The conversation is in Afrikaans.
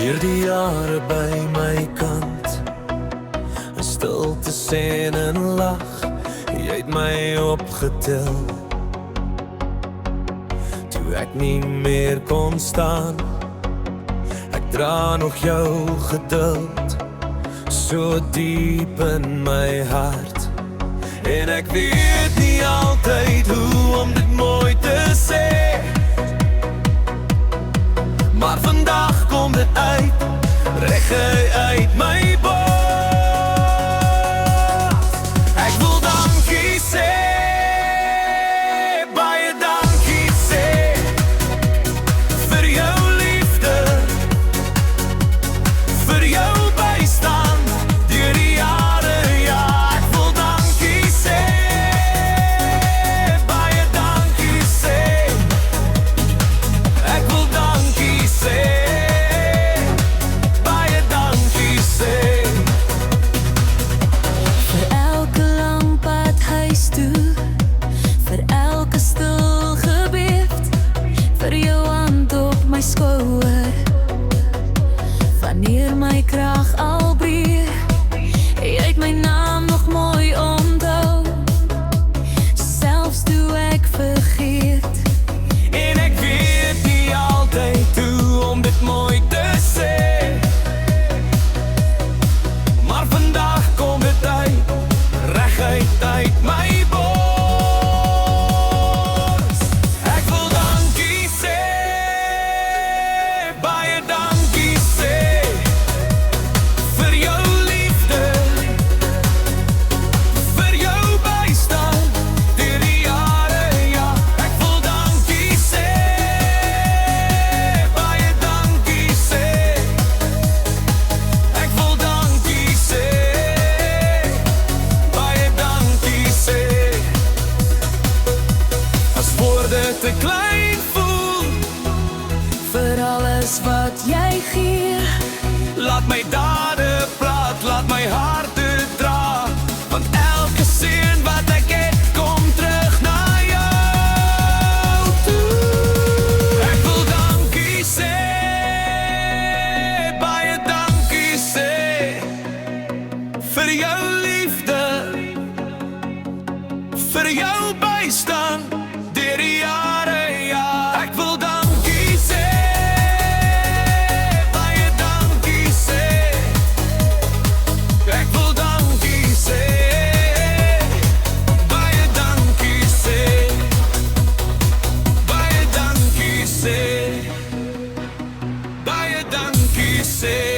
Deur die jare by my kant, in stilte en in lag, jy het my opgetel. Toe ek nie meer kon staan, ek dra nog jou geduld, so diep in my hart. En ek weet nie altyd hoe om dit mooi te sê, maar vandag kom dit uit, reg uit my bors. Ek wil dankie sê, baie dankie sê, vir jou liefde, vir jou bystand, deur die jare, ja. Ek wil dankie sê, baie dankie sê, ek wil dankie sê, baie dankie sê. Vir elke lang pad huis toe, vir elke stil gebed, vir jou hand op my skouer, wanneer my krag al breek, jy het my naam nog mooi onthou, selfs toe ek vergeet. En ek weet nie altyd hoe om dit mooi te sê, maar vandag kom dit uit, reg uit my bors. Ek wil dankie sê, baie dankie sê, vir jou liefde, vir jou bystand, deur die jare, ja. Ek wil dankie sê, baie dankie sê, ek wil dankie sê, baie dankie sê. As woorde te klein voel, Vir alles wat jy gee, laat my dade praat, laat my harte dra, want elke seën wat ek het, kom terug na jou toe. Ek wil dankie sê, baie dankie sê, vir jou liefde, vir jou bystand, deur die jare, ja. Ek wil dankie sê, baie dankie sê, ek wil dankie sê, baie dankie sê, baie dankie sê, baie dankie sê.